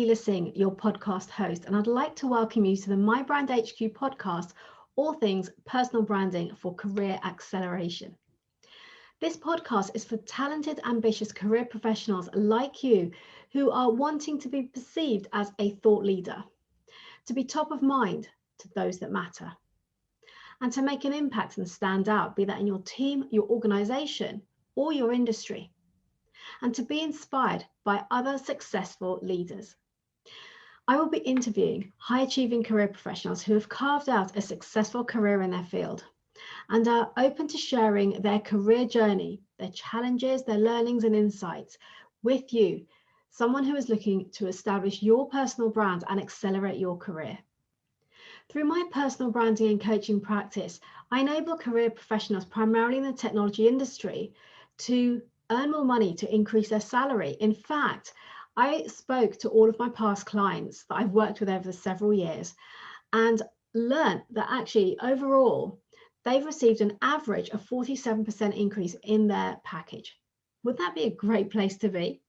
Leela Singh, your podcast host, and I'd like to welcome you to the My Brand HQ podcast, all things personal branding for career acceleration. This podcast is for talented, ambitious career professionals like you who are wanting to be perceived as a thought leader, to be top of mind to those that matter, and to make an impact and stand out, be that in your team, your organization, or your industry, and to be inspired by other successful leaders. I will be interviewing high-achieving career professionals who have carved out a successful career in their field and are open to sharing their career journey, their challenges, their learnings and insights with you, someone who is looking to establish your personal brand and accelerate your career. Through my personal branding and coaching practice, I enable career professionals primarily in the technology industry to earn more money, to increase their salary. In fact, I spoke to all of my past clients that I've worked with over the several years and learned that actually overall, they've received an average of 47% increase in their package. Would that be a great place to be?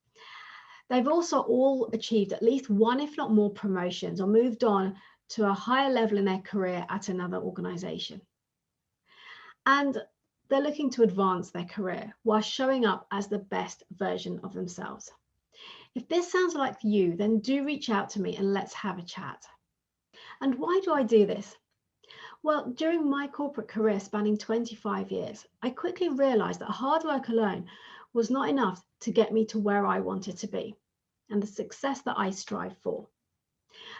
They've also all achieved at least one, if not more, promotions or moved on to a higher level in their career at another organization. And they're looking to advance their career while showing up as the best version of themselves. If this sounds like you, then do reach out to me and let's have a chat. And why do I do this? Well, during my corporate career spanning 25 years, I quickly realized that hard work alone was not enough to get me to where I wanted to be and the success that I strive for.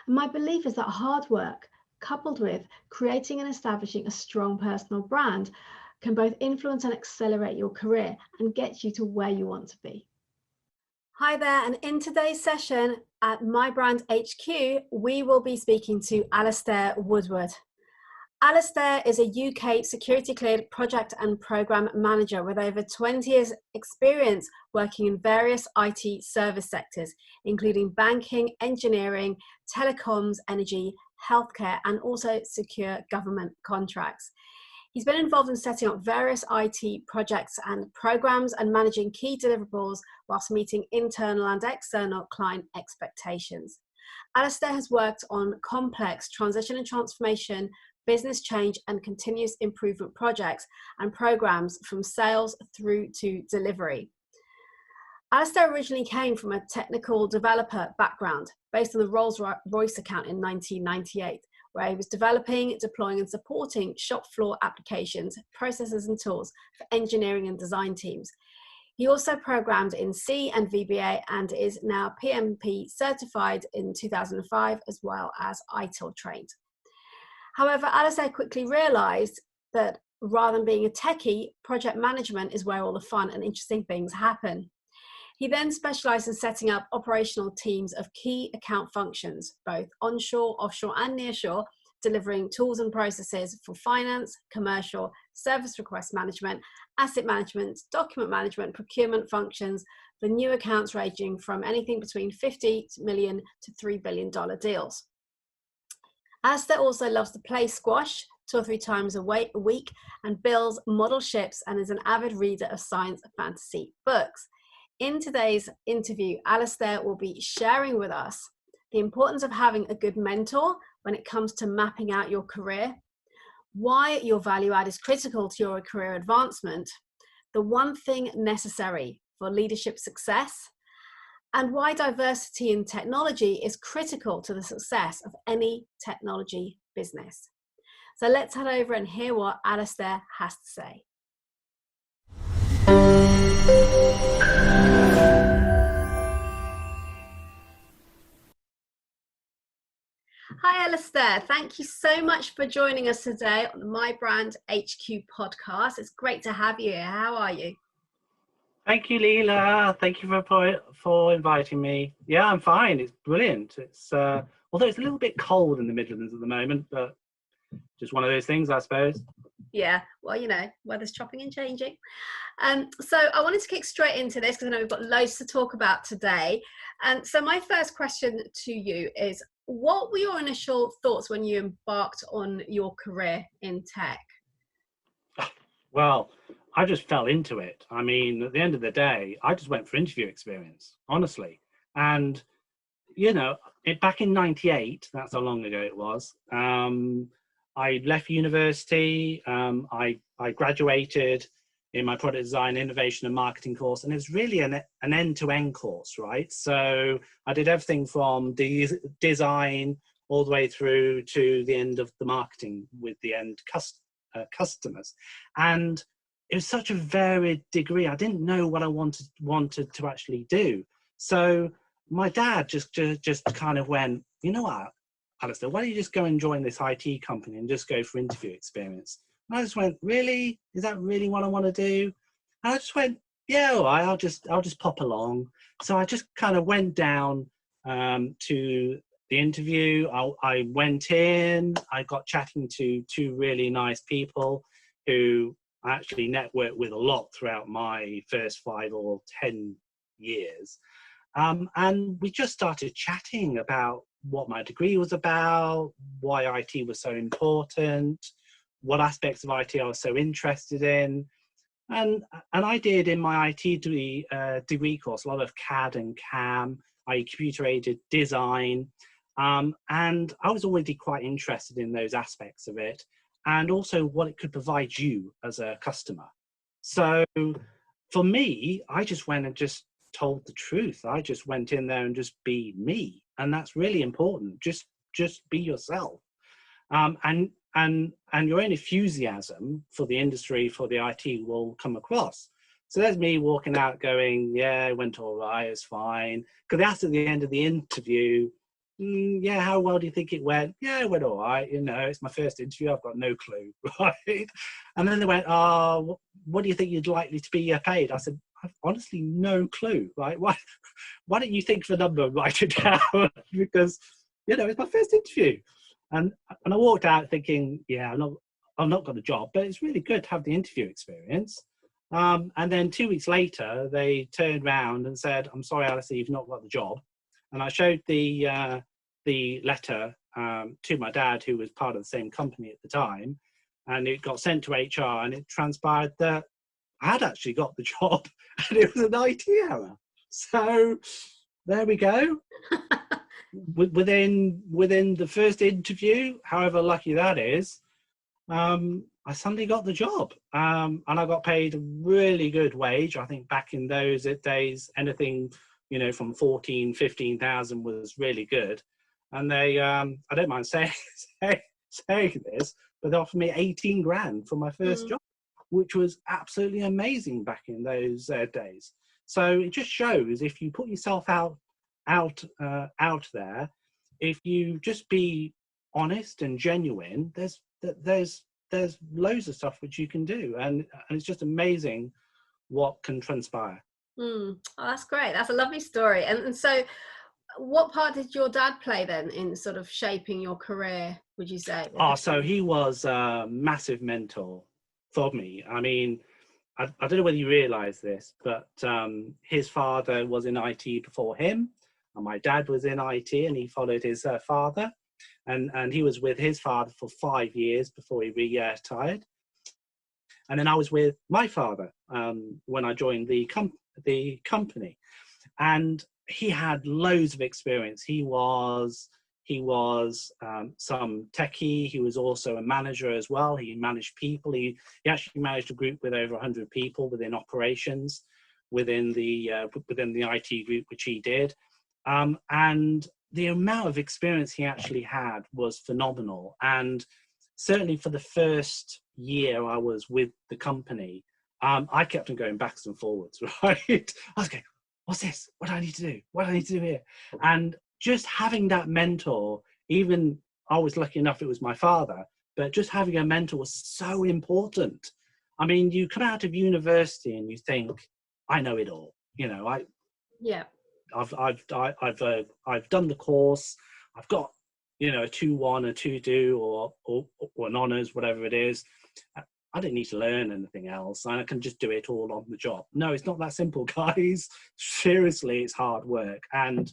And my belief is that hard work, coupled with creating and establishing a strong personal brand, can both influence and accelerate your career and get you to where you want to be. Hi there, and in today's session at My Brand HQ, we will be speaking to Alistair Woodward. Alistair is a UK security cleared project and program manager with over 20 years experience working in various IT service sectors, including banking, engineering, telecoms, energy, healthcare, and also secure government contracts. He's been involved in setting up various IT projects and programs and managing key deliverables whilst meeting internal and external client expectations. Alistair has worked on complex transition and transformation, business change and continuous improvement projects and programs from sales through to delivery. Alistair originally came from a technical developer background based on the Rolls-Royce Account in 1998. Where he was developing, deploying and supporting shop floor applications, processes and tools for engineering and design teams. He also programmed in C and VBA and is now PMP certified in 2005 as well as ITIL trained. However, Alistair quickly realized that rather than being a techie, project management is where all the fun and interesting things happen. He then specialized in setting up operational teams of key account functions, both onshore, offshore, and nearshore, delivering tools and processes for finance, commercial, service request management, asset management, document management, procurement functions, for new accounts ranging from anything between $50 million to $3 billion deals. Alistair also loves to play squash 2 or 3 times a week and builds model ships and is an avid reader of science and fantasy books. In today's interview, Alistair will be sharing with us the importance of having a good mentor when it comes to mapping out your career, why your value add is critical to your career advancement, the one thing necessary for leadership success, and why diversity in technology is critical to the success of any technology business. So let's head over and hear what Alistair has to say. Hi, Alistair. Thank you so much for joining us today on the My Brand HQ podcast. It's great to have you here. How are you? Thank you, Leela. Thank you for inviting me. Yeah, I'm fine. It's brilliant. It's although it's a little bit cold in the Midlands at the moment, but just one of those things, I suppose. Yeah, well, you know, weather's chopping and changing. So I wanted to kick straight into this because I know we've got loads to talk about today. And so my first question to you is, what were your initial thoughts when you embarked on your career in tech? Well, I just fell into it. I mean, at the end of the day, I just went for interview experience, honestly. And, you know, back in '98, that's how long ago it was. I left university. I graduated in my product design, innovation and marketing course, and it was really an end-to-end course, right? So I did everything from design all the way through to the end of the marketing with the end customers. And it was such a varied degree. I didn't know what I wanted to actually do. So my dad just kind of went, you know what, Alistair, why don't you just go and join this IT company and just go for interview experience? And I just went, really? Is that really what I want to do? And I just went, yeah, all right, I'll just pop along. So I just kind of went down to the interview. I went in, I got chatting to two really nice people who I actually networked with a lot throughout my first 5 or 10 years. And we just started chatting about what my degree was about, why IT was so important, what aspects of IT I was so interested in. And I did in my IT degree course a lot of CAD and CAM, computer-aided design. And I was already quite interested in those aspects of it, and also what it could provide you as a customer. So for me, I just went and just told the truth. I just went in there and just be me. And that's really important. Just be yourself. And your own enthusiasm for the industry, for the IT will come across. So there's me walking out going, yeah, it went all right, it's fine. Because they asked at the end of the interview, yeah, how well do you think it went? Yeah, it went all right. You know, it's my first interview. I've got no clue, right? And then they went, oh, what do you think you'd likely to be paid? I said, I've honestly no clue, right? Why don't you think of a number and write it down? Because, you know, it's my first interview. And I walked out thinking, yeah, I've not got a job, but it's really good to have the interview experience. And then 2 weeks later, they turned around and said, I'm sorry, Alistair, you've not got the job. And I showed the letter to my dad, who was part of the same company at the time, and it got sent to HR, and it transpired that I had actually got the job, and it was an IT error. So there we go. Within the first interview, however lucky that is, I suddenly got the job, and I got paid a really good wage. I think back in those days, anything, you know, from 14, 15,000 was really good. And they, I don't mind saying this, but they offered me 18 grand for my first job, which was absolutely amazing back in those days. So it just shows, if you put yourself out there, if you just be honest and genuine, there's loads of stuff which you can do, and it's just amazing what can transpire. Oh, that's great. That's a lovely story. And so what part did your dad play then in sort of shaping your career, would you say? So he was a massive mentor for me. I mean, I don't know whether you realize this, but his father was in IT before him, and my dad was in IT, and he followed his father, and he was with his father for 5 years before he retired. And then I was with my father when I joined the company, and he had loads of experience. He was some techie. He was also a manager as well. He managed people. He actually managed a group with over 100 people within operations, within the IT group, which he did. And the amount of experience he actually had was phenomenal. And certainly for the first year I was with the company, I kept on going backwards and forwards, right? I was going, what's this? What do I need to do? What do I need to do here? And just having that mentor, even I was lucky enough it was my father, but just having a mentor was so important. I mean, you come out of university and you think, I know it all. You know, I've done the course. I've got, you know, a 2-1, a 2-2, or an honours, whatever it is. I don't need to learn anything else. I can just do it all on the job. No, it's not that simple, guys. Seriously, it's hard work, and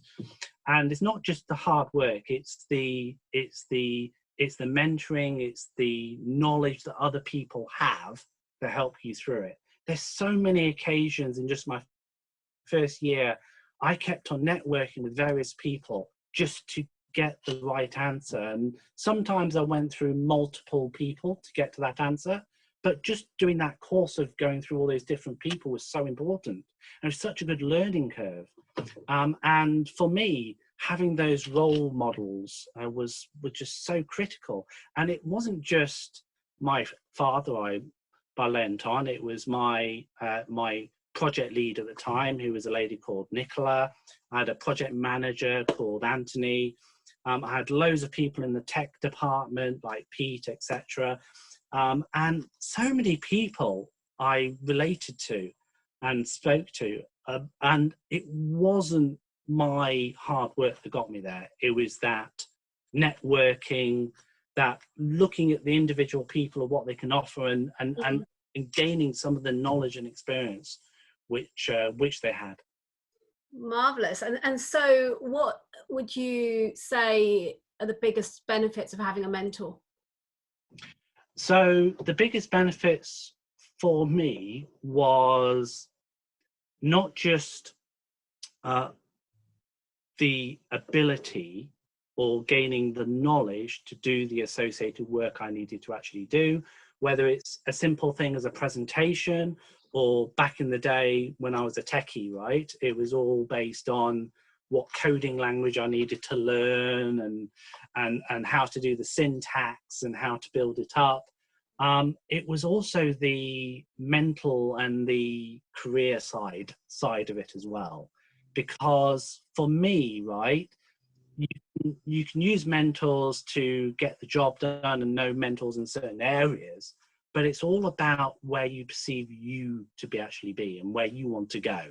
it's not just the hard work. It's the mentoring. It's the knowledge that other people have to help you through it. There's so many occasions in just my first year, I kept on networking with various people just to get the right answer. And sometimes I went through multiple people to get to that answer, but just doing that course of going through all those different people was so important. And it was such a good learning curve. And for me, having those role models was just so critical. And it wasn't just my father I lent on, it was my project lead at the time, who was a lady called Nicola. I had a project manager called Anthony. I had loads of people in the tech department like Pete, etc. And so many people I related to and spoke to. And it wasn't my hard work that got me there. It was that networking, that looking at the individual people of what they can offer, and gaining some of the knowledge and experience which they had. Marvelous. And so what would you say are the biggest benefits of having a mentor? So the biggest benefits for me was not just the ability or gaining the knowledge to do the associated work I needed to actually do, whether it's a simple thing as a presentation, or back in the day when I was a techie, right? It was all based on what coding language I needed to learn, and how to do the syntax and how to build it up. It was also the mental and the career side of it as well. Because for me, right, you can use mentors to get the job done and know mentors in certain areas, but it's all about where you perceive you to be actually be and where you want to go.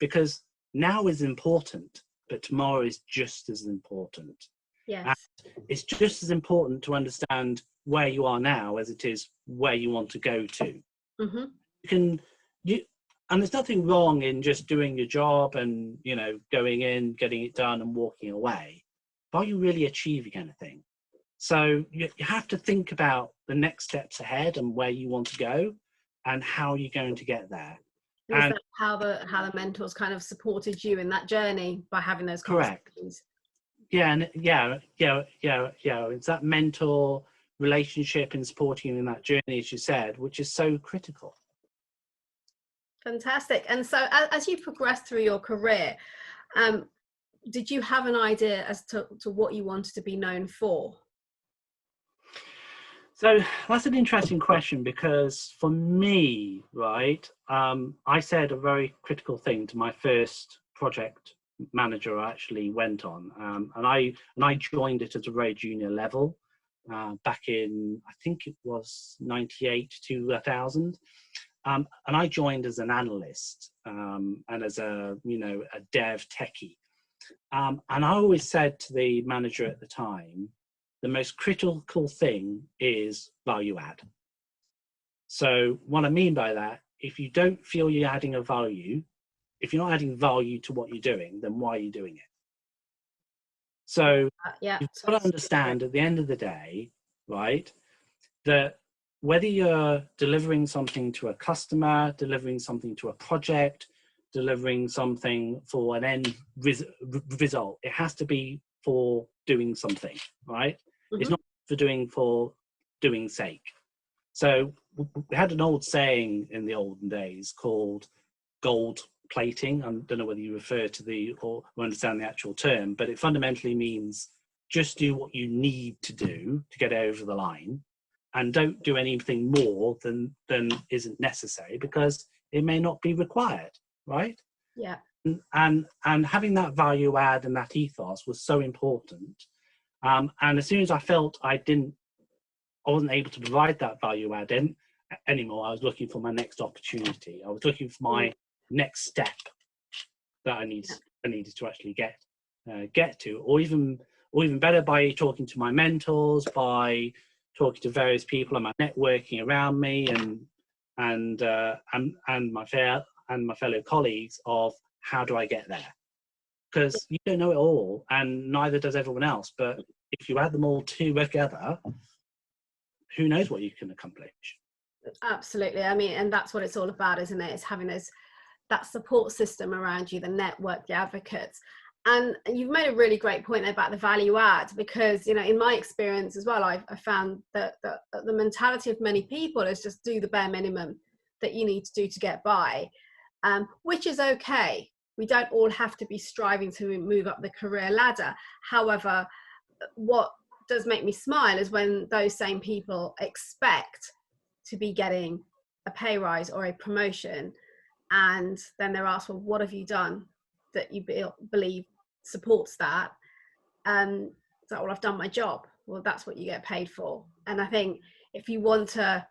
Because now is important, but tomorrow is just as important. Yes. And it's just as important to understand where you are now as it is where you want to go to. Mm-hmm. And there's nothing wrong in just doing your job and, you know, going in, getting it done and walking away. But are you really achieving anything? So you have to think about the next steps ahead and where you want to go and how you're going to get there. And is that how the mentors kind of supported you in that journey by having those conversations? Correct. Yeah. It's that mentor relationship and supporting you in that journey, as you said, which is so critical. Fantastic. And so as you progressed through your career, did you have an idea as to what you wanted to be known for? So that's an interesting question, because for me, right, I said a very critical thing to my first project manager I actually went on, and I joined it at a very junior level back in, I think it was 98 to 2000. And I joined as an analyst and as a dev techie. And I always said to the manager at the time, the most critical thing is value add. So what I mean by that, if you don't feel you're adding a value, if you're not adding value to what you're doing, then why are you doing it? So you've got to understand at the end of the day, right, that whether you're delivering something to a customer, delivering something to a project, delivering something for an end result, it has to be for doing something, right? Mm-hmm. It's not for doing sake. So we had an old saying in the olden days called gold plating. I don't know whether you refer to or understand the actual term, but it fundamentally means just do what you need to do to get over the line, and don't do anything more than isn't necessary, because it may not be required, right? Yeah. And having that value add and that ethos was so important. And as soon as I felt I wasn't able to provide that value add anymore, I was looking for my next opportunity. I was looking for my next step that I needed to actually get to, or even better, by talking to my mentors, by talking to various people and my networking around me, and my fellow colleagues, of how do I get there? Because you don't know it all, and neither does everyone else. But if you add them all together, who knows what you can accomplish? Absolutely. I mean, and that's what it's all about, isn't it? It's having that support system around you, the network, the advocates. And you've made a really great point there about the value add, because, you know, in my experience as well, I found that the mentality of many people is just do the bare minimum that you need to do to get by, which is okay. We don't all have to be striving to move up the career ladder. However, what does make me smile is when those same people expect to be getting a pay rise or a promotion, and then they're asked, well, what have you done that you believe supports that? So, well, I've done my job. Well, that's what you get paid for. And I think if you want to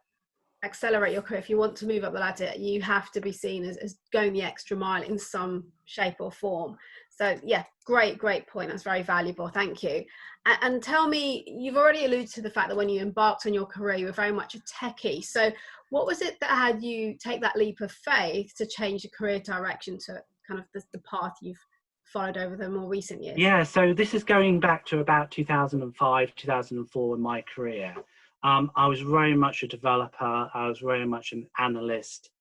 accelerate your career, if you want to move up the ladder, you have to be seen as going the extra mile in some shape or form. So yeah, great point. That's very valuable. Thank you. And tell me, you've already alluded to the fact that when you embarked on your career, you were very much a techie. So what was it that had you take that leap of faith to change your career direction to kind of the path you've followed over the more recent years? Yeah, so this is going back to about 2005, 2004 in my career. I was very much a developer. I was very much an analyst,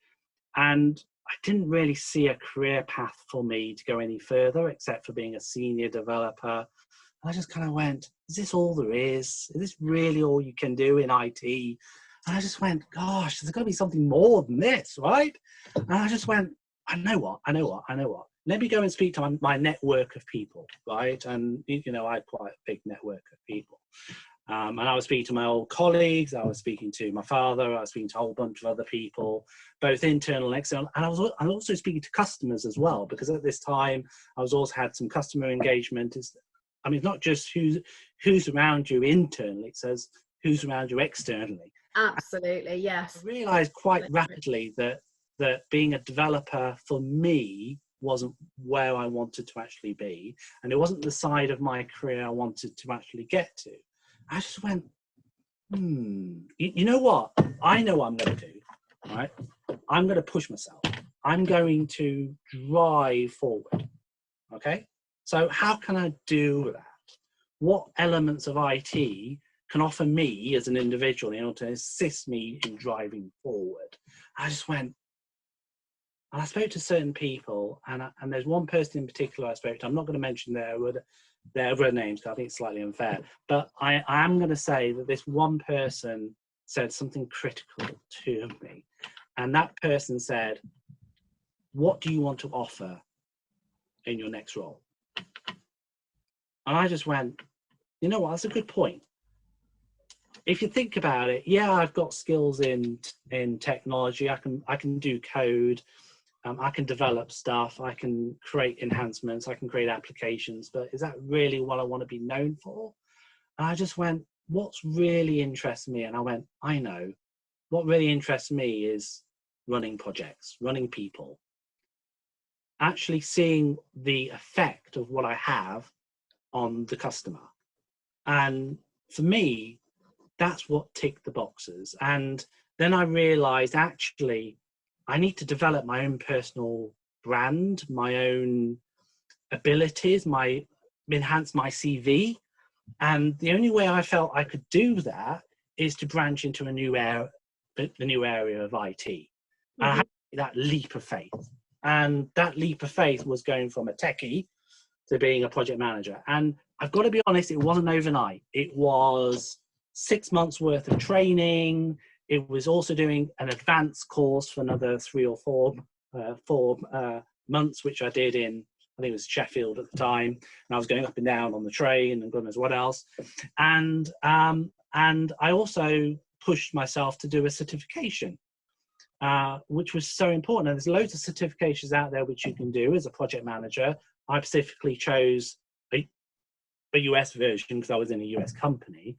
and I didn't really see a career path for me to go any further except for being a senior developer. I just kind of went, is this all there is? Is this really all you can do in IT? And I just went, gosh, there's got to be something more than this, right? And I just went, I know what. Let me go and speak to my network of people, right? And, you know, I had quite a big network of people. And I was speaking to my old colleagues, I was speaking to my father, I was speaking to a whole bunch of other people, both internal and external. And I was also speaking to customers as well, because at this time, I was also had some customer engagement. It's not just who's around you internally, it says who's around you externally. Absolutely, yes. I realized quite rapidly that being a developer for me wasn't where I wanted to actually be, and it wasn't the side of my career I wanted to actually get to. I just went, you know what? I know what I'm going to do, right? I'm going to push myself. I'm going to drive forward, okay? So how can I do that? What elements of IT can offer me as an individual in order to assist me in driving forward? I just went, and I spoke to certain people, and there's one person in particular I spoke to. I'm not going to mention their names because I think it's slightly unfair, but I am going to say that this one person said something critical to me, and that person said, what do you want to offer in your next role? And I just went, you know what, that's a good point. If you think about it, yeah, I've got skills in technology. I can do code. I can develop stuff, I can create enhancements, I can create applications, but is that really what I want to be known for? And I just went, what's really interests me? And I went, I know. What really interests me is running projects, running people, actually seeing the effect of what I have on the customer. And for me, that's what ticked the boxes. And then I realized, actually, I need to develop my own personal brand, my own abilities, enhance my CV. And the only way I felt I could do that is to branch into the new area of IT. And I had that leap of faith. And that leap of faith was going from a techie to being a project manager. And I've got to be honest, it wasn't overnight. It was 6 months worth of training. It was also doing an advanced course for another 3 or 4 months, which I did in, I think it was Sheffield at the time. And I was going up and down on the train and God knows what else. And I also pushed myself to do a certification, which was so important. And there's loads of certifications out there which you can do as a project manager. I specifically chose a US version because I was in a US company.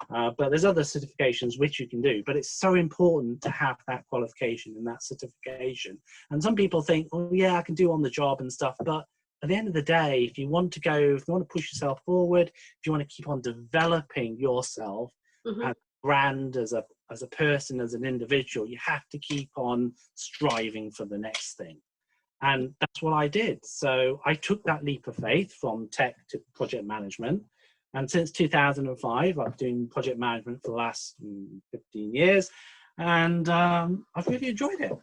But there's other certifications which you can do, but it's so important to have that qualification and that certification. And some people think, oh yeah, I can do on the job and stuff, but at the end of the day, if you want to push yourself forward, if you want to keep on developing yourself as a brand, as a person, as an individual, you have to keep on striving for the next thing. And that's what I did. So I took that leap of faith from tech to project management. And since 2005, I've been doing project management for the last 15 years, and I've really enjoyed it.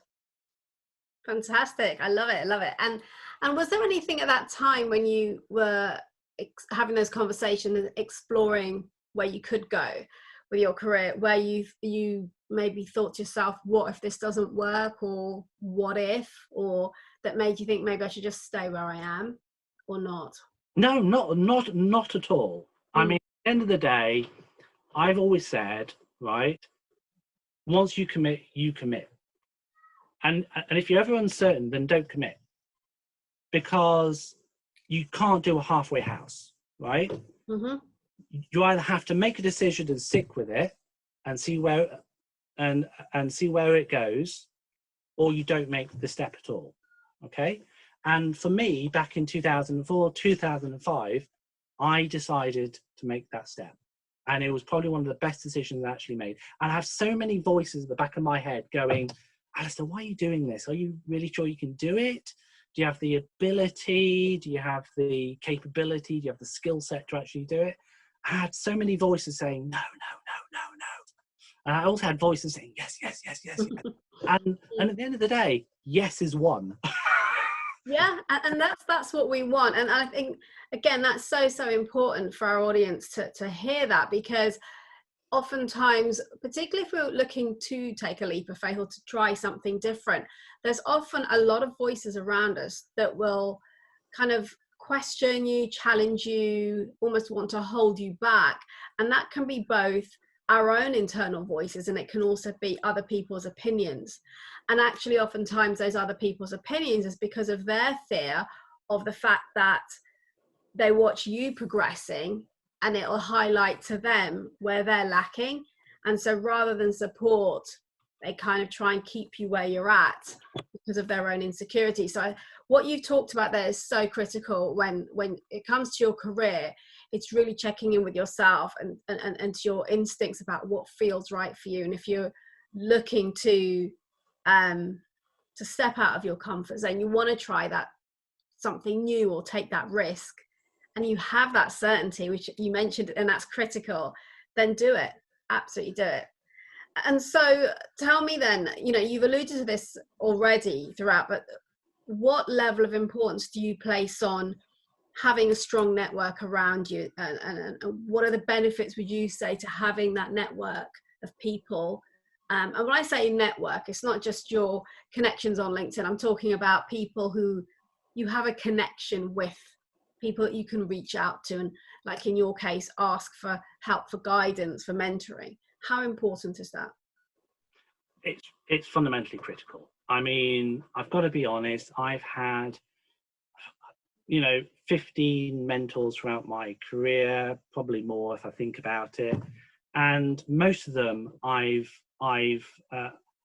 Fantastic. I love it. And And was there anything at that time when you were having those conversations and exploring where you could go with your career, where you maybe thought to yourself, what if this doesn't work, or what if, or that made you think maybe I should just stay where I am, or not? No, not at all. I mean, at the end of the day, I've always said, right, once you commit, you commit. And if you're ever uncertain, then don't commit, because you can't do a halfway house, right? Mm-hmm. You either have to make a decision and stick with it and see where and see where it goes, or you don't make the step at all. Okay. And for me, back in 2004, 2005, I decided to make that step. And it was probably one of the best decisions I actually made. And I have so many voices at the back of my head going, Alistair, why are you doing this? Are you really sure you can do it? Do you have the ability? Do you have the capability? Do you have the skill set to actually do it? I had so many voices saying, no, no, no, no, no. And I also had voices saying, yes, yes, yes, yes, yes. And at the end of the day, yes is one. Yeah, and that's what we want. And I think, again, that's so important for our audience to hear that, because oftentimes, particularly if we're looking to take a leap of faith or to try something different, there's often a lot of voices around us that will kind of question you, challenge you, almost want to hold you back. And that can be both our own internal voices, and it can also be other people's opinions. And actually, oftentimes those other people's opinions is because of their fear of the fact that they watch you progressing, and it'll highlight to them where they're lacking. And so rather than support, they kind of try and keep you where you're at because of their own insecurity. So what you've talked about there is so critical when it comes to your career. It's really checking in with yourself and to your instincts about what feels right for you. And if you're looking to step out of your comfort zone, you want to try that something new or take that risk, and you have that certainty, which you mentioned, and that's critical, then do it. Absolutely do it. And so tell me then, you've alluded to this already throughout, but what level of importance do you place on having a strong network around you? And what are the benefits, would you say, to having that network of people? And when I say network, it's not just your connections on LinkedIn. I'm talking about people who you have a connection with, people that you can reach out to, and like in your case, ask for help, for guidance, for mentoring. How important is that? It's fundamentally critical. I mean, I've got to be honest, I've had 15 mentors throughout my career, probably more if I think about it, and most of them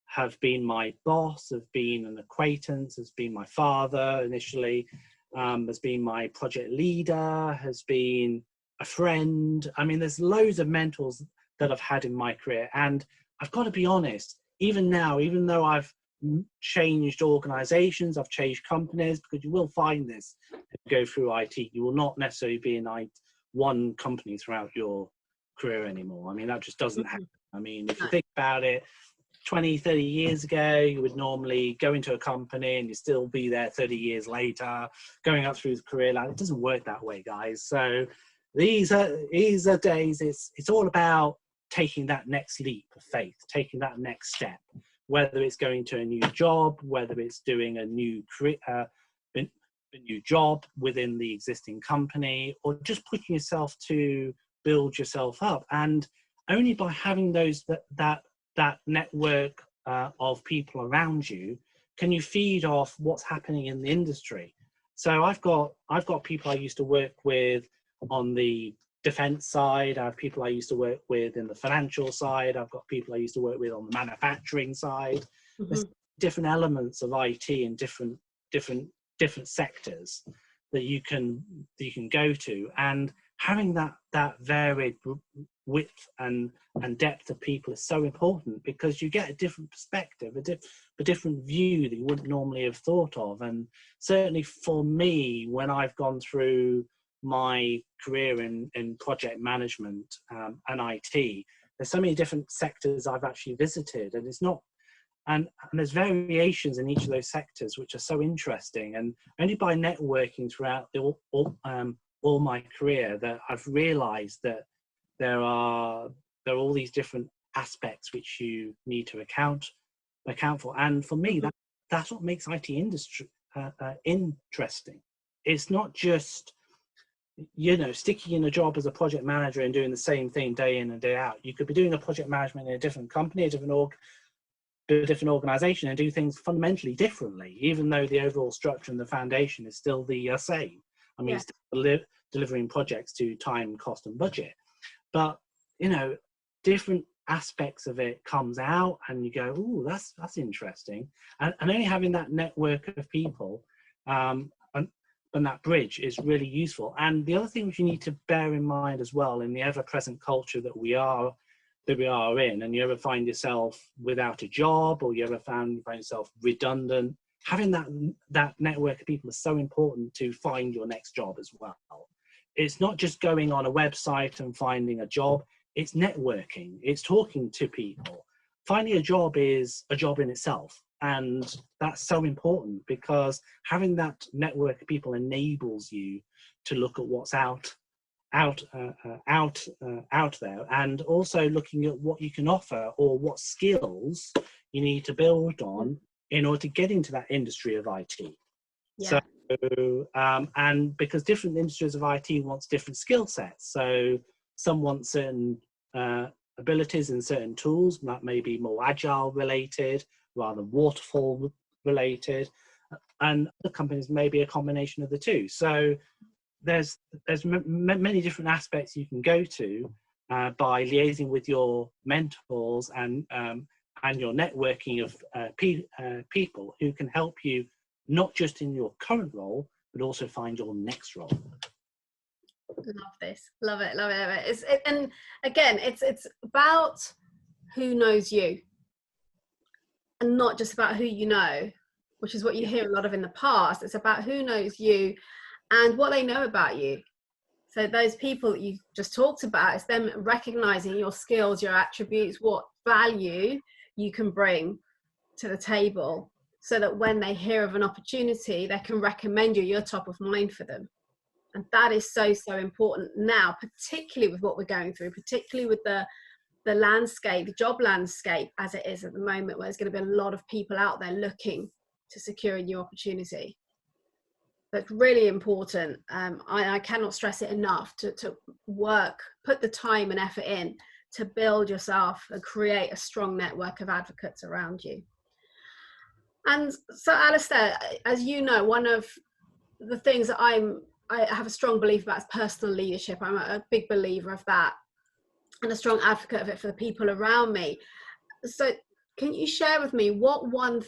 have been my boss, have been an acquaintance, has been my father initially, has been my project leader, has been a friend. I mean, there's loads of mentors that I've had in my career. And I've got to be honest, even now, even though I've changed organizations, I've changed companies, because you will find this if you go through IT, you will not necessarily be in one company throughout your career anymore. I mean, that just doesn't happen. I mean, if you think about it, 20, 30 years ago, you would normally go into a company and you still be there 30 years later, going up through the career ladder. It doesn't work that way, guys. So these are days, it's all about taking that next leap of faith, taking that next step, whether it's going to a new job, whether it's doing a new job within the existing company, or just pushing yourself to build yourself up. And only by having that network of people around you can you feed off what's happening in the industry. So I've got people I used to work with on the defense side. I have people I used to work with in the financial side. I've got people I used to work with on the manufacturing side. Mm-hmm. There's different elements of IT in different sectors that you can go to, and having that varied width and depth of people is so important, because you get a different perspective, a different view that you wouldn't normally have thought of. And certainly for me, when I've gone through my career in project management and IT, there's so many different sectors I've actually visited, and it's not and there's variations in each of those sectors which are so interesting. And only by networking throughout all my career that I've realized that there are all these different aspects which you need to account for. And for me, that's what makes IT industry interesting. It's not just, you know, sticking in a job as a project manager and doing the same thing day in and day out. You could be doing a project management in a different company, a different organization, and do things fundamentally differently, even though the overall structure and the foundation is still the same. I mean, still delivering projects to time, cost, and budget. But, you know, different aspects of it comes out and you go, oh, that's interesting. And only having that network of people and that bridge is really useful. And the other thing which you need to bear in mind as well, in the ever-present culture that we are in, and you ever find yourself without a job, or you ever find yourself redundant, having that network of people is so important to find your next job as well. It's not just going on a website and finding a job, it's networking, it's talking to people. Finding a job is a job in itself. And that's so important, because having that network of people enables you to look at what's out there, and also looking at what you can offer or what skills you need to build on in order to get into that industry of IT. Yeah. So, and because different industries of IT wants different skill sets. So some want certain abilities in certain tools that may be more agile related rather than waterfall related, and other companies may be a combination of the two. So there's many different aspects you can go to by liaising with your mentors and your networking of people who can help you not just in your current role, but also find your next role. Love this. Love it. Love it. Love it. And again, it's about who knows you, and not just about who you know, which is what you hear a lot of in the past. It's about who knows you and what they know about you. So those people that you just talked about, it's them recognizing your skills, your attributes, what value you can bring to the table, so that when they hear of an opportunity, they can recommend you, you're top of mind for them. And that is so, so important now, particularly with what we're going through, particularly with the landscape, the job landscape as it is at the moment, where there's going to be a lot of people out there looking to secure a new opportunity. That's really important. I cannot stress it enough to work, put the time and effort in to build yourself and create a strong network of advocates around you. And so, Alistair, as you know, one of the things that I have a strong belief about is personal leadership. I'm a big believer of that, and a strong advocate of it for the people around me. So can you share with me what one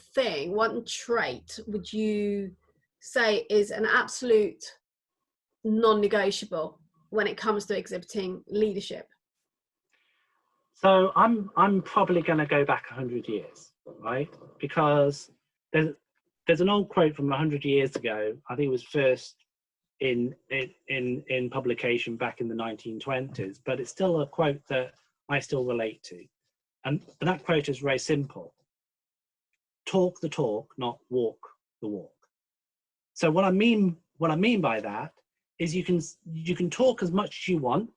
trait would you say is an absolute non-negotiable when it comes to exhibiting leadership? So I'm probably going to go back 100 years, right? Because there's an old quote from 100 years ago. I think it was first in publication back in the 1920s, but it's still a quote that I still relate to. And that quote is very simple. Talk the talk, not walk the walk. So what I mean by that is you can talk as much as you want.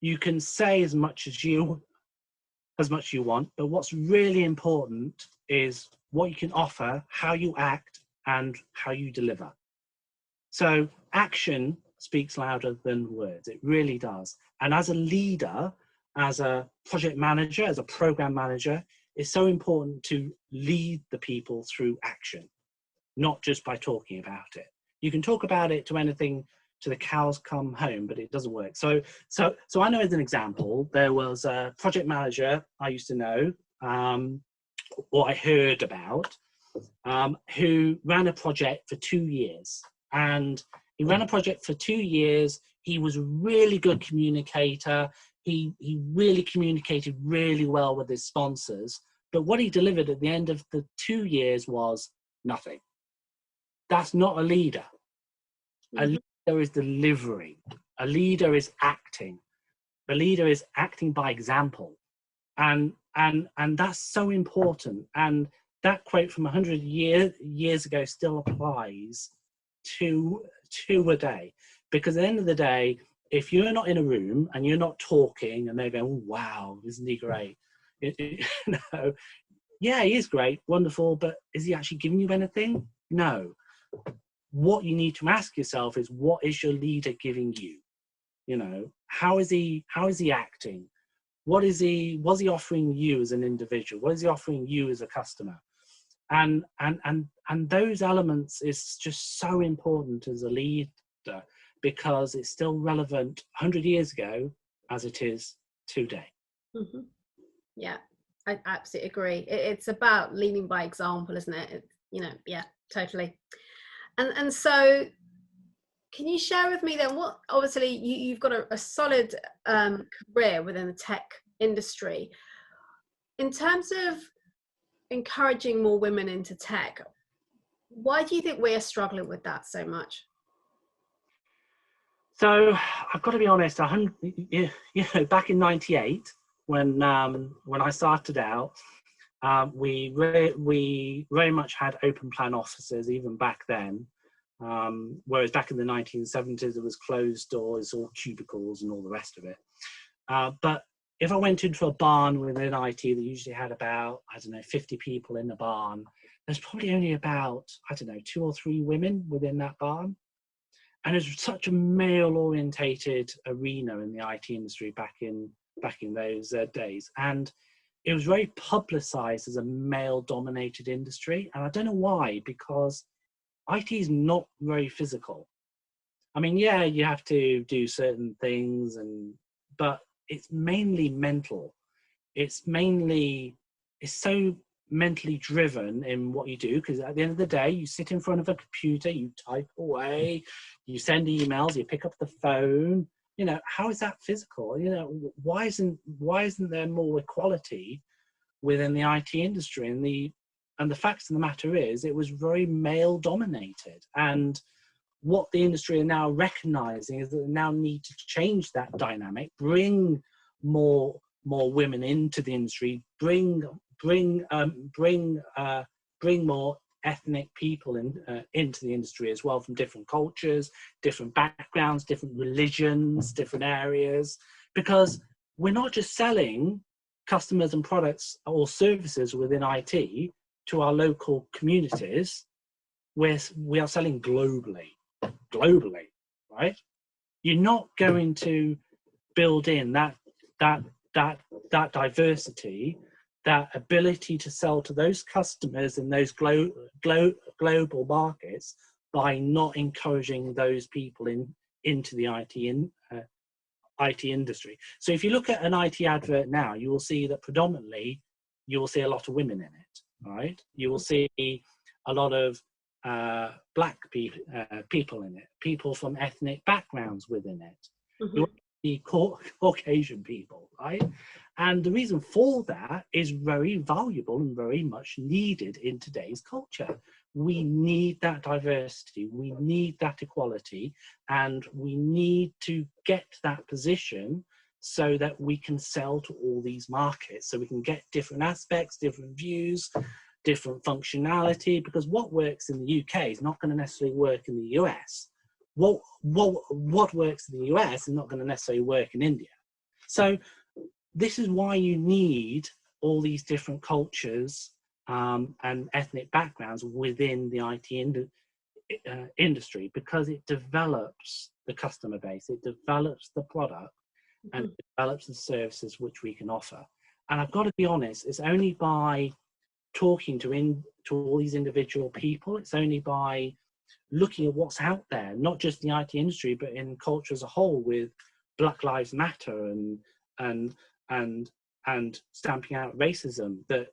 You can say as much as you want, but what's really important is what you can offer, how you act, and how you deliver. So action speaks louder than words. It really does. And as a leader, as a project manager, as a program manager, it's so important to lead the people through action, not just by talking about it. You can talk about it to anything, to the cows come home, but it doesn't work. So I know, as an example, there was a project manager I used to know, or I heard about, who ran a project for 2 years. And he ran a project for 2 years. He was a really good communicator. He really communicated really well with his sponsors. But what he delivered at the end of the 2 years was nothing. That's not a leader. A leader is delivering. A leader is acting. A leader is acting by example. And and that's so important. And that quote from 100 years ago still applies to a day, because at the end of the day, if you're not in a room and you're not talking and they're going, oh, wow, isn't he great? Yeah, he is great, wonderful, but is he actually giving you anything? No. What you need to ask yourself is, what is your leader giving you? How is he acting? What's he offering you as an individual? What is he offering you as a customer? And those elements is just so important as a leader, because it's still relevant 100 years ago as it is today. Mm-hmm. Yeah, I absolutely agree. It's about leading by example, isn't it? Yeah, totally. And so, can you share with me then, what, obviously you've got a solid career within the tech industry. In terms of encouraging more women into tech, why do you think we're struggling with that so much? So I've got to be honest, back in '98, when I started out, we very much had open plan offices even back then. Whereas back in the 1970s, it was closed doors, all cubicles and all the rest of it. But if I went into a barn within IT that usually had about, 50 people in the barn, there's probably only about, 2 or 3 women within that barn. And it's such a male-orientated arena in the IT industry back in those days. And it was very publicized as a male-dominated industry. And I don't know why, because IT is not very physical. I mean, yeah, you have to do certain things, but it's mainly mental. It's so mentally driven in what you do, because at the end of the day, you sit in front of a computer, you type away, you send emails, you pick up the phone. How is that physical? Why isn't there more equality within the IT industry? And the facts of the matter is, it was very male dominated. And what the industry are now recognizing is that they now need to change that dynamic, bring more women into the industry, bring more ethnic people into the industry as well, from different cultures, different backgrounds, different religions, different areas, because we're not just selling customers and products or services within IT to our local communities. We are selling globally, right? You're not going to build in that diversity, that ability to sell to those customers in those global markets, by not encouraging those people into the IT industry. So if you look at an IT advert now, you will see that predominantly you will see a lot of women in it, right? You will see a lot of black people in it, people from ethnic backgrounds within it. Mm-hmm. You will see Caucasian people, right? And the reason for that is very valuable and very much needed in today's culture. We need that diversity, we need that equality, and we need to get to that position so that we can sell to all these markets, so we can get different aspects, different views, different functionality, because what works in the UK is not going to necessarily work in the US. What works in the US is not going to necessarily work in India. So this is why you need all these different cultures and ethnic backgrounds within the IT industry, because it develops the customer base, it develops the product, and it develops the services which we can offer. And I've got to be honest, it's only by talking to all these individual people, it's only by looking at what's out there, not just the IT industry, but in culture as a whole, with Black Lives Matter and stamping out racism, that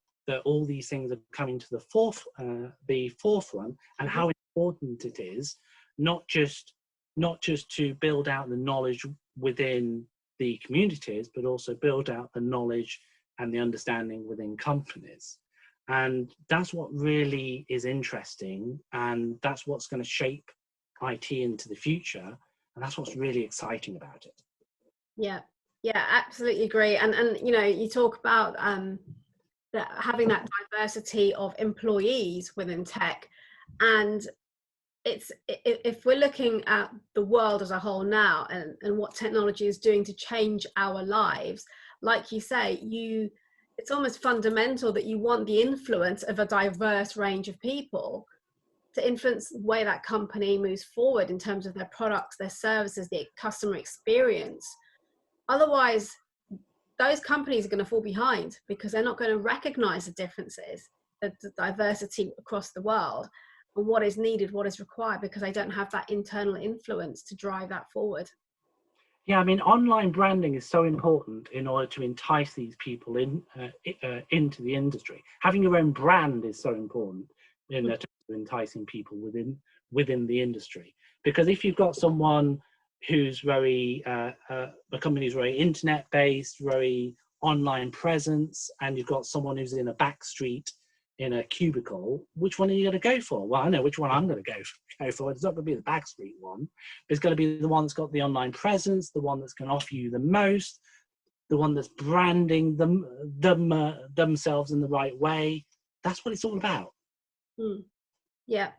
all these things are coming to the forefront, and how important it is not just to build out the knowledge within the communities, but also build out the knowledge and the understanding within companies. And that's what really is interesting, and that's what's going to shape IT into the future, and that's what's really exciting about it. Yeah, Yeah, absolutely agree. And you know, you talk about having that diversity of employees within tech, and if we're looking at the world as a whole now, and what technology is doing to change our lives, like you say, it's almost fundamental that you want the influence of a diverse range of people to influence the way that company moves forward in terms of their products, their services, the customer experience. Otherwise, those companies are going to fall behind because they're not going to recognize the differences, the diversity across the world, and what is needed, what is required, because they don't have that internal influence to drive that forward. Yeah, I mean, online branding is so important in order to entice these people into the industry. Having your own brand is so important in terms of enticing people within the industry. Because if you've got someone who's very a company who's very internet based, very online presence, and you've got someone who's in a back street in a cubicle, which one are you going to go for? Well, I know which one I'm going to go for. It's not going to be the backstreet one. It's going to be the one that's got the online presence, the one that's going to offer you the most, the one that's branding themselves in the right way. That's what it's all about. Yeah.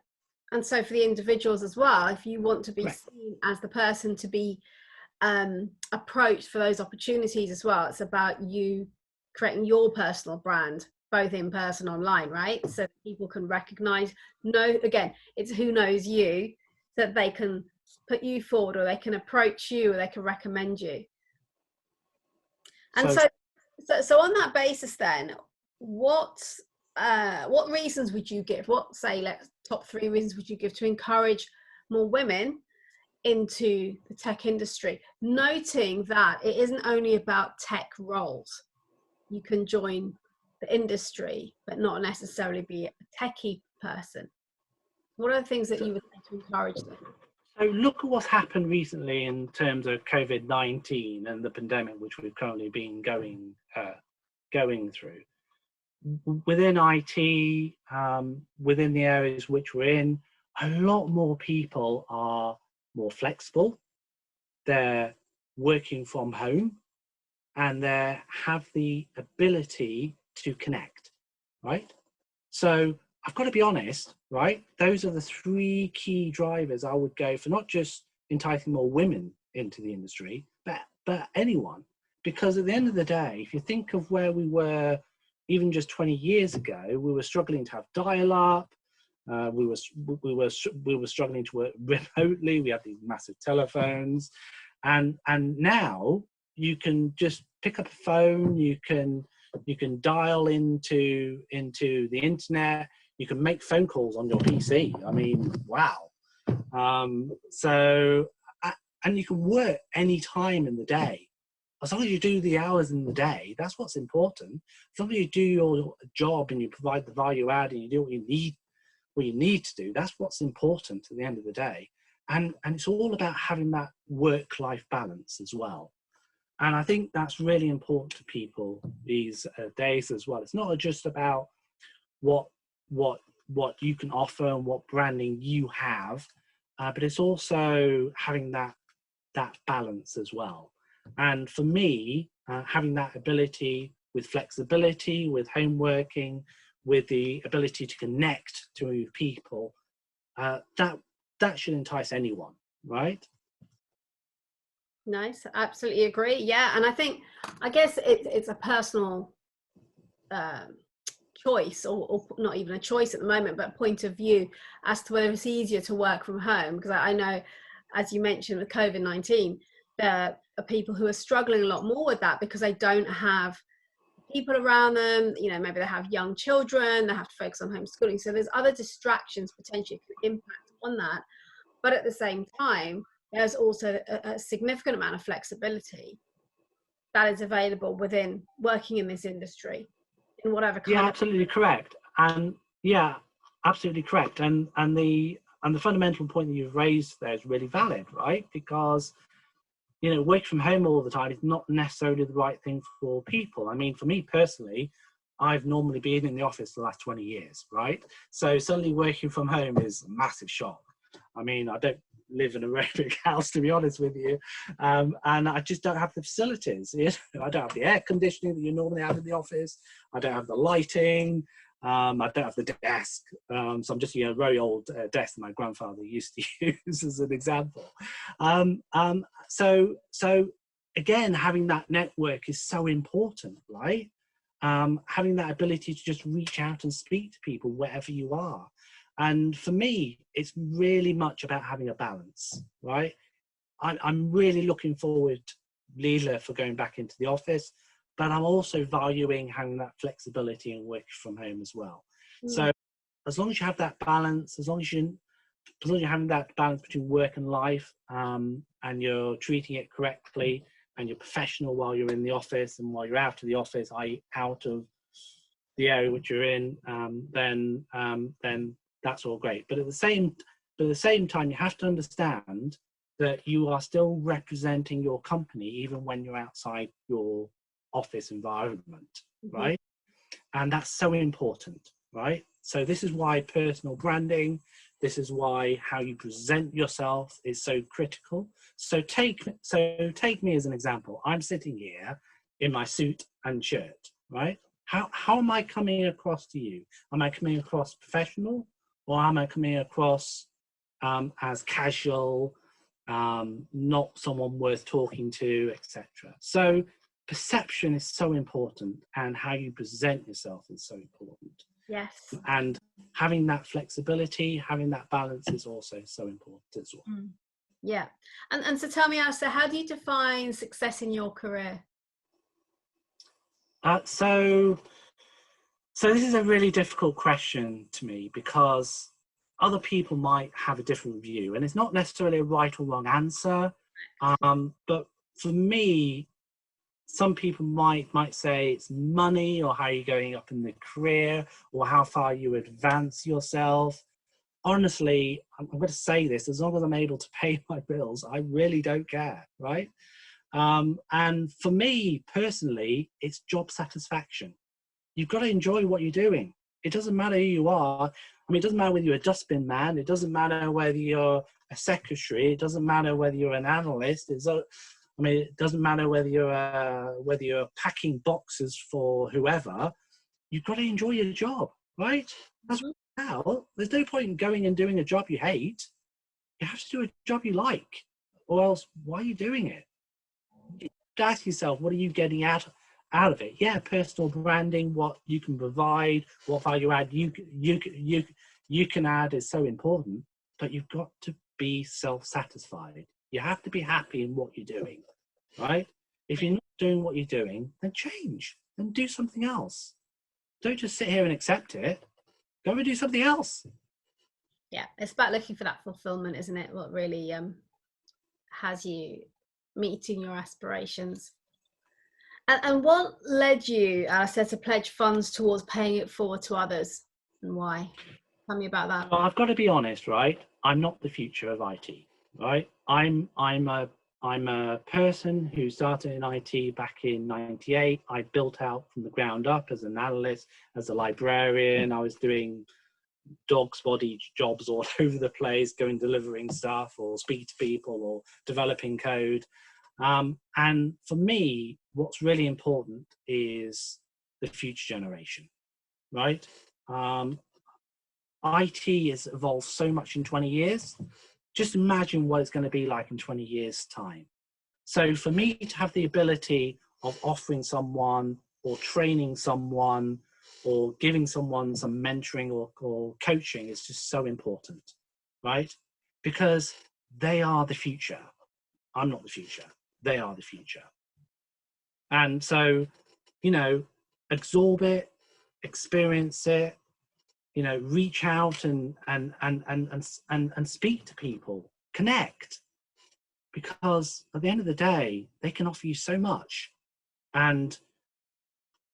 And so for the individuals as well, if you want to be Right. seen as the person to be approached for those opportunities as well, it's about you creating your personal brand, both in person and online, right? So that people can recognize, again, it's who knows you, so that they can put you forward, or they can approach you, or they can recommend you. And so on that basis then, what reasons would you give, top 3 reasons would you give to encourage more women into the tech industry, noting that it isn't only about tech roles? You can join the industry but not necessarily be a techie person. What are the things that you would say to encourage them? So look at what's happened recently in terms of COVID-19 and the pandemic, which we've currently been going through. Within IT, within the areas which we're in, a lot more people are more flexible. They're working from home, and they have the ability to connect, right? So I've got to be honest, right? Those are the 3 key drivers I would go for, not just enticing more women into the industry, but anyone. Because at the end of the day, if you think of where we were even just 20 years ago, we were struggling to have dial-up. We were struggling to work remotely. We had these massive telephones, and now you can just pick up a phone. You can dial into the internet. You can make phone calls on your PC. I mean, wow. And you can work any time in the day. As long as you do the hours in the day, that's what's important. As long as you do your job and you provide the value add and you do what you need to do, that's what's important at the end of the day. And it's all about having that work-life balance as well. And I think that's really important to people these days as well. It's not just about what you can offer and what branding you have, but it's also having that balance as well. And for me, having that ability with flexibility, with home working, with the ability to connect to people, that should entice anyone, right? Nice, absolutely agree. Yeah, and I guess it's a personal choice, or not even a choice at the moment, but a point of view as to whether it's easier to work from home. Because I know, as you mentioned with COVID-19, there are people who are struggling a lot more with that because they don't have people around them. You know, maybe they have young children, they have to focus on homeschooling. So there's other distractions potentially can impact on that. But at the same time, there's also a significant amount of flexibility that is available within working in this industry in whatever kind Yeah, of... absolutely correct. And yeah, absolutely correct. And the fundamental point that you've raised there is really valid, right? Because, you know, working from home all the time is not necessarily the right thing for people. I mean, for me personally, I've normally been in the office the last 20 years, right? So suddenly working from home is a massive shock. I mean, I don't live in a very big house, to be honest with you, and I just don't have the facilities. I don't have the air conditioning that you normally have in the office. I don't have the lighting. I don't have the desk, so I'm just using a very old desk that my grandfather used to use as an example. So again, having that network is so important, right? Having that ability to just reach out and speak to people wherever you are. And for me, it's really much about having a balance, right? I'm really looking forward, Leela, for going back into the office, but I'm also valuing having that flexibility and working from home as well. So as long as you have that balance, as long as you're having that balance between work and life, and you're treating it correctly, and you're professional while you're in the office, and while you're out of the office, i.e. out of the area which you're in, then that's all great. But at the same time, you have to understand that you are still representing your company even when you're outside your office environment, right? And that's so important, right? So this is why personal branding, this is why how you present yourself is so critical. So take me as an example. I'm sitting here in my suit and shirt, right? How am I coming across to you? Am I coming across professional, or am I coming across as casual, not someone worth talking to, etc.? So perception is so important, and how you present yourself is so important. Yes. And having that flexibility, having that balance is also so important as well. Yeah. And so tell me, Alistair, how do you define success in your career? So this is a really difficult question to me, because other people might have a different view, and it's not necessarily a right or wrong answer. But for me, some people might say it's money, or how you're going up in the career, or how far you advance yourself. Honestly, I'm going to say this, as long as I'm able to pay my bills, I really don't care, right? And for me personally, it's job satisfaction. You've got to enjoy what you're doing. It doesn't matter who you are. I mean, it doesn't matter whether you're a dustbin man. It doesn't matter whether you're a secretary. It doesn't matter whether you're an analyst. It doesn't matter whether you're packing boxes for whoever. You've got to enjoy your job, right? That's now. There's no point in going and doing a job you hate. You have to do a job you like, or else why are you doing it? You have to ask yourself, what are you getting out of it? Yeah, personal branding, what you can provide, what value add you can add is so important. But you've got to be self-satisfied. You have to be happy in what you're doing, right? If you're not doing what you're doing, then change, then do something else. Don't just sit here and accept it. Go and do something else. Yeah, it's about looking for that fulfillment, isn't it? What really has you meeting your aspirations. And what led you, Alistair, to pledge funds towards paying it forward to others, and why? Tell me about that. Well, I've got to be honest, right? I'm not the future of IT, right? I'm a person who started in IT back in '98. I built out from the ground up as an analyst, as a librarian. I was doing dog's body jobs all over the place, delivering stuff, or speaking to people, or developing code. And for me, what's really important is the future generation, right? IT has evolved so much in 20 years. Just imagine what it's going to be like in 20 years' time. So for me to have the ability of offering someone, or training someone, or giving someone some mentoring or coaching is just so important, right? Because they are the future. I'm not the future. They are the future. And so, absorb it, experience it, reach out and speak to people, connect, because at the end of the day, they can offer you so much, and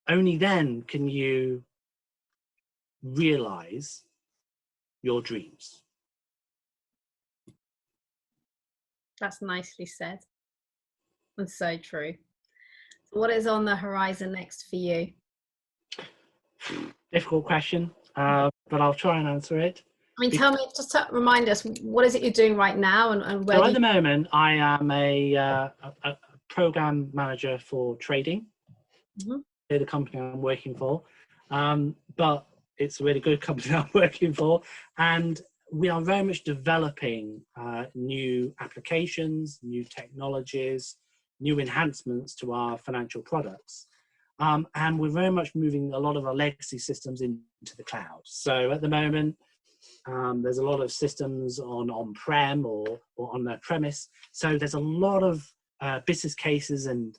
only then can you realize your dreams. That's nicely said. That's so true. So what is on the horizon next for you? Difficult question, but I'll try and answer it. I mean, tell me, just to remind us, what is it you're doing right now, and where? So at the moment, I am a program manager for trading. Mm-hmm. They're the company I'm working for, but it's a really good company I'm working for, and we are very much developing new applications, new technologies, new enhancements to our financial products. And we're very much moving a lot of our legacy systems into the cloud. So at the moment, there's a lot of systems on-prem or on their premise. So there's a lot of business cases and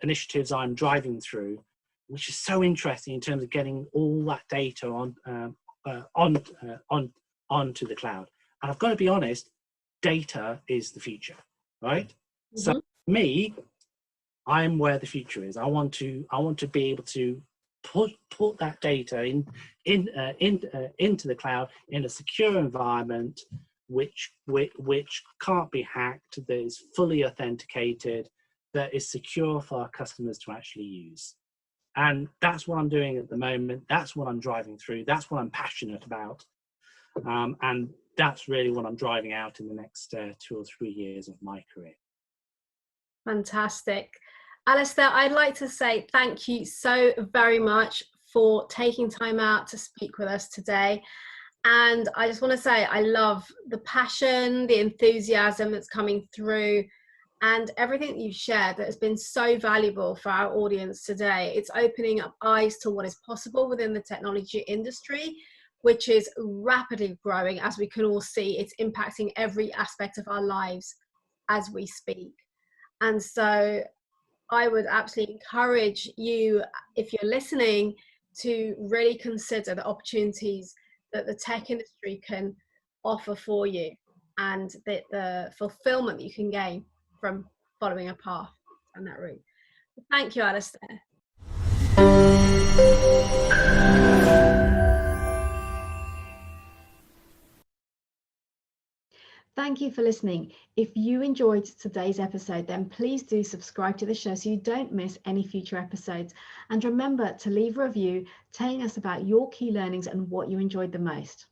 initiatives I'm driving through, which is so interesting in terms of getting all that data onto the cloud. And I've got to be honest, data is the future, right? Mm-hmm. So for me, I'm where the future is. I want to be able to put that data into the cloud in a secure environment, which can't be hacked, that is fully authenticated, that is secure for our customers to actually use. And that's what I'm doing at the moment. That's what I'm driving through. That's what I'm passionate about. And that's really what I'm driving out in the next 2 or 3 years of my career. Fantastic. Alistair, I'd like to say thank you so very much for taking time out to speak with us today. And I just want to say I love the passion, the enthusiasm that's coming through, and everything that you've shared that has been so valuable for our audience today. It's opening up eyes to what is possible within the technology industry, which is rapidly growing. As we can all see, it's impacting every aspect of our lives as we speak. And so I would absolutely encourage you, if you're listening, to really consider the opportunities that the tech industry can offer for you, and the fulfillment that you can gain from following a path on that route. Thank you, Alistair. Thank you for listening. If you enjoyed today's episode, then please do subscribe to the show so you don't miss any future episodes. And remember to leave a review telling us about your key learnings and what you enjoyed the most.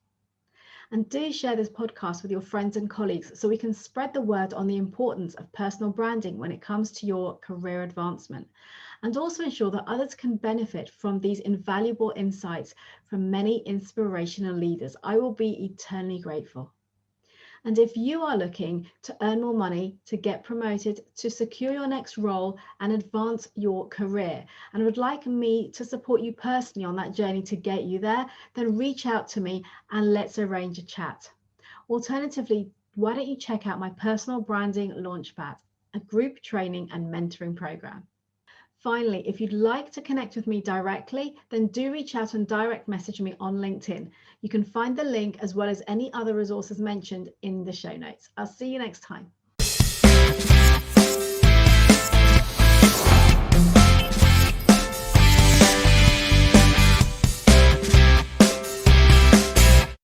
And do share this podcast with your friends and colleagues so we can spread the word on the importance of personal branding when it comes to your career advancement. And also ensure that others can benefit from these invaluable insights from many inspirational leaders. I will be eternally grateful. And if you are looking to earn more money, to get promoted, to secure your next role and advance your career, and would like me to support you personally on that journey to get you there, then reach out to me and let's arrange a chat. Alternatively, why don't you check out my personal branding launchpad, a group training and mentoring program. Finally, if you'd like to connect with me directly, then do reach out and direct message me on LinkedIn. You can find the link as well as any other resources mentioned in the show notes. I'll see you next time.